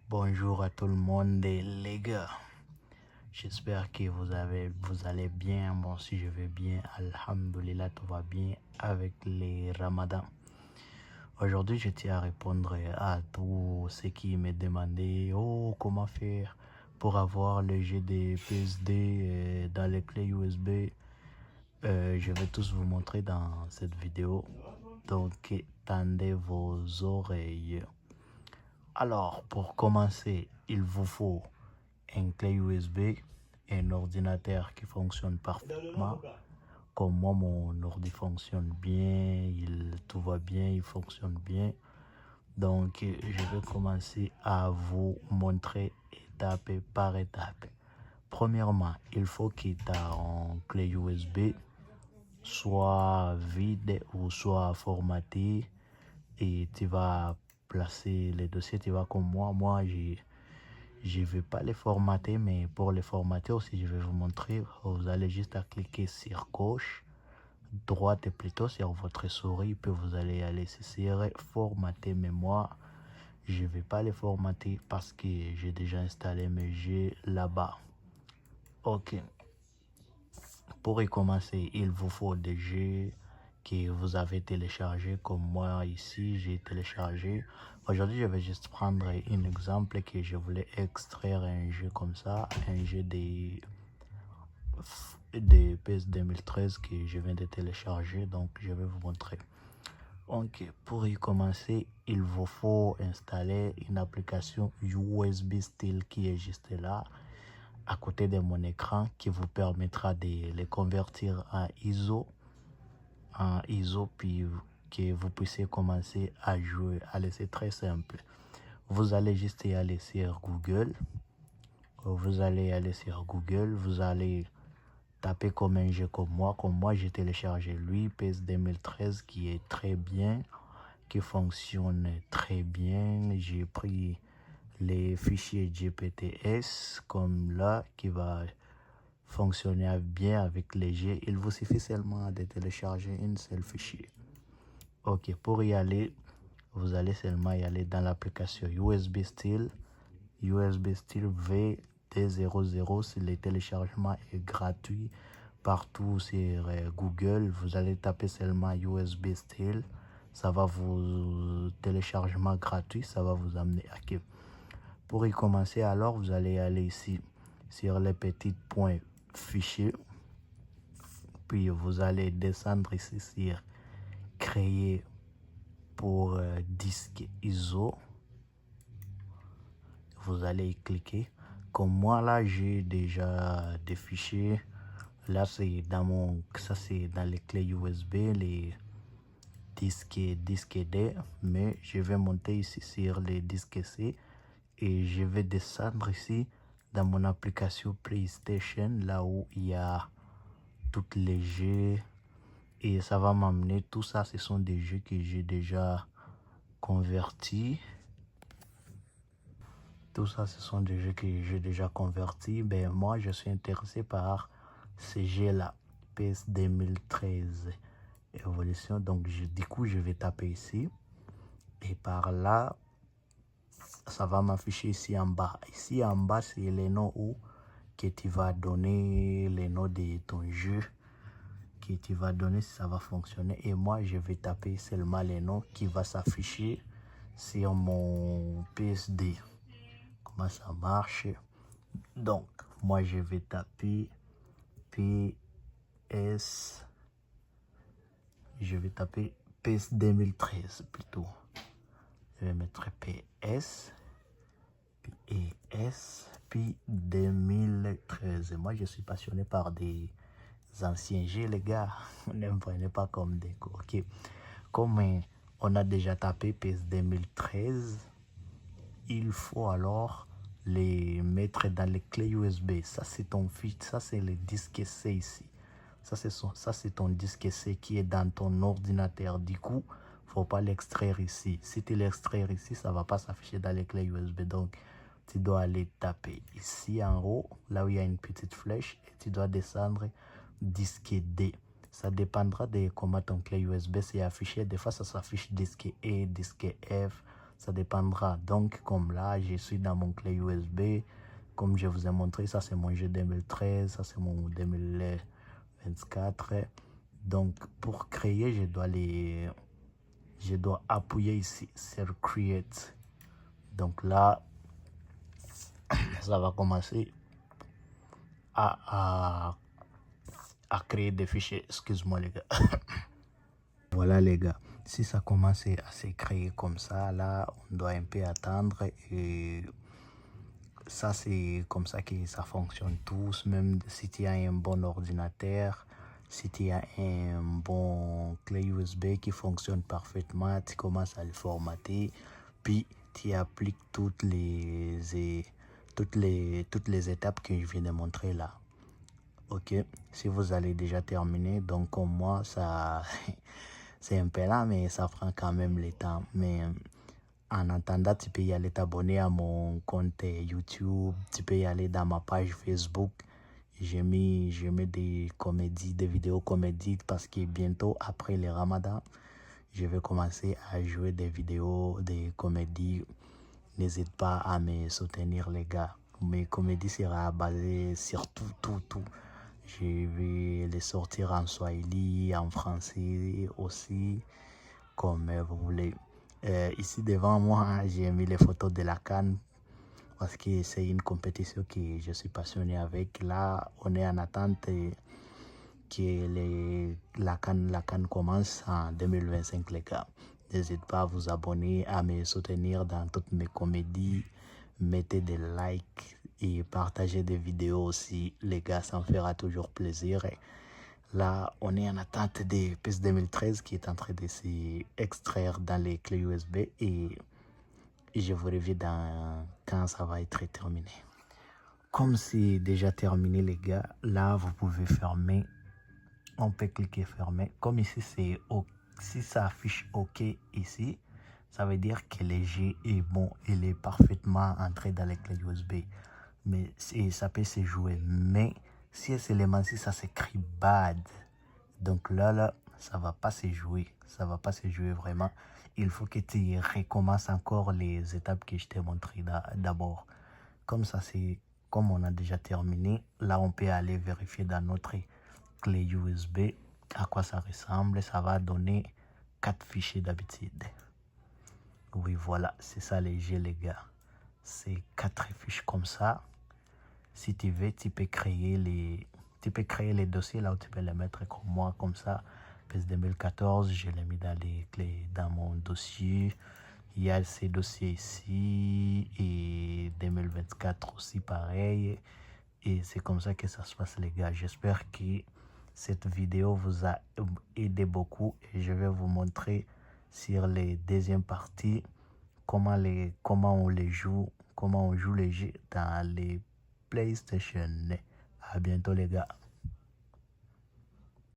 Bonjour à tout le monde les gars. J'espère que vous allez bien. Bon, si je vais bien, alhamdoulilah, tout va bien avec les ramadans. Aujourd'hui, je tiens à répondre à tous ceux qui me demandaient comment faire pour avoir le jeu des PSD dans les clés USB. Je vais tous vous montrer dans cette vidéo. Donc, tendez vos oreilles. Alors, pour commencer, il vous faut une clé USB, un ordinateur qui fonctionne parfaitement. Comme moi, mon ordi fonctionne bien, tout va bien, il fonctionne bien. Donc, je vais commencer à vous montrer étape par étape. Premièrement, il faut que ta clé USB soit vide ou soit formatée et tu vas placer les dossiers, tu vas comme moi je ne vais pas les formater, mais pour les formater aussi, je vais vous montrer. Vous allez juste à cliquer sur gauche, droite et plutôt sur votre souris, puis vous allez aller sur formater. Mais moi, je ne vais pas les formater parce que j'ai déjà installé mes jeux là-bas. Ok. Pour y commencer, il vous faut des jeux que vous avez téléchargés, comme moi ici j'ai téléchargé. Aujourd'hui je vais juste prendre un exemple que je voulais extraire un jeu comme ça, un jeu des PS 2013 que je viens de télécharger, donc je vais vous montrer. Ok, pour y commencer, il vous faut installer une application USB Still qui est juste là à côté de mon écran, qui vous permettra de les convertir en ISO, puis que vous puissiez commencer à jouer. Allez, c'est très simple. Vous allez juste y aller sur Google. Vous allez taper comme un jeu comme moi. Comme moi, j'ai téléchargé lui, PS 2013, qui est très bien, qui fonctionne très bien. J'ai pris les fichiers GPTS comme là, qui va fonctionner bien avec les jeux. Il vous suffit seulement de télécharger une seule fichier. Ok, pour y aller, vous allez seulement y aller dans l'application USB Still V200. Si le téléchargement est gratuit partout sur Google, vous allez taper seulement USB Still. Ça va vous téléchargement gratuit, ça va vous amener à qui. Pour y commencer, alors vous allez aller ici sur les petits points fichiers, puis vous allez descendre ici sur créer pour disque ISO. Vous allez y cliquer. Comme moi là, j'ai déjà des fichiers. Là, c'est dans c'est dans les clés USB, les disques D, mais je vais monter ici sur les disques C et je vais descendre ici dans mon application PlayStation, là où il y a toutes les jeux, et ça va m'amener. Tout ça, ce sont des jeux que j'ai déjà convertis. Tout ça, ce sont des jeux que j'ai déjà convertis. Ben, moi, je suis intéressé par ces jeux-là. PS 2013 Evolution. Donc, du coup, je vais taper ici. Et par là, ça va m'afficher ici en bas. Ici en bas, c'est les noms où que tu vas donner les noms de ton jeu. Que tu vas donner si ça va fonctionner. Et moi, je vais taper seulement les noms qui va s'afficher sur mon PSD. Comment ça marche? Donc, moi, je vais taper PS. Je vais taper PS 2013 plutôt. Je vais mettre PS. Puis 2013. Moi, je suis passionné par des anciens jeux, les gars. Ne me prenez pas comme des go. Ok. Comme on a déjà tapé PS 2013, il faut alors les mettre dans les clés USB. Ça, c'est ton fichier. Ça, c'est le disque C ici. Ça, c'est ton disque C qui est dans ton ordinateur. Du coup, faut pas l'extraire ici. Si tu l'extraires ici, ça va pas s'afficher dans les clés USB. Donc, tu dois aller taper ici en haut, là où il y a une petite flèche, et tu dois descendre disque D. Ça dépendra de comment ton clé USB s'est affiché. Des fois, ça s'affiche disque E, disque F. Ça dépendra. Donc, comme là, je suis dans mon clé USB. Comme je vous ai montré, ça c'est mon jeu 2013, ça c'est mon 2024. Donc, pour créer, je dois appuyer ici sur Create. Donc là, ça va commencer à créer des fichiers. Excuse-moi les gars. Voilà les gars, si ça commence à se créer comme ça, là, on doit un peu attendre et ça c'est comme ça que ça fonctionne tous, même si tu as un bon ordinateur, si tu as un bon clé USB qui fonctionne parfaitement, tu commences à le formater, puis tu appliques toutes les étapes que je viens de montrer là. Ok, si vous allez déjà terminer, donc comme moi, ça c'est un peu là, mais ça prend quand même le temps. Mais en attendant, tu peux y aller t'abonner à mon compte YouTube, tu peux y aller dans ma page Facebook. J'ai mis des comédies, des vidéos comédies parce que bientôt, après le Ramadan, je vais commencer à jouer des vidéos, des comédies. N'hésite pas à me soutenir, les gars. Mes comédies sera basées sur tout. Je vais les sortir en swahili, en français aussi, comme vous voulez. Ici devant moi, j'ai mis les photos de la CAN parce que c'est une compétition que je suis passionné avec. Là, on est en attente que la CAN commence en 2025, les gars. N'hésitez pas à vous abonner, à me soutenir dans toutes mes comédies. Mettez des likes et partagez des vidéos aussi, les gars, ça me fera toujours plaisir. Là, on est en attente des PES 2013 qui est en train de s'extraire dans les clés USB et je vous reviens quand ça va être terminé. Comme c'est déjà terminé, les gars, là, vous pouvez fermer. On peut cliquer fermer. Comme ici, si ça affiche OK ici, ça veut dire que le jeu est bon, il est parfaitement entré dans les clés USB. Mais ça peut se jouer. Mais si seulement si ça s'écrit bad, donc là, ça va pas se jouer. Ça va pas se jouer vraiment. Il faut que tu recommences encore les étapes que je t'ai montrées d'abord. Comme on a déjà terminé, là on peut aller vérifier dans notre clé USB à quoi ça ressemble. Ça va donner 4 fichiers d'habitude. Oui, voilà, c'est ça les jeux, les gars. C'est 4 fiches comme ça. Si tu veux, tu peux créer les dossiers là où tu peux les mettre comme moi, comme ça. PES 2014, je l'ai mis dans les clés, dans mon dossier. Il y a ces dossiers ici et 2024 aussi pareil. Et c'est comme ça que ça se passe, les gars. J'espère que cette vidéo vous a aidé beaucoup et je vais vous montrer sur les deuxièmes parties comment on joue les jeux dans les PlayStation. À bientôt, les gars.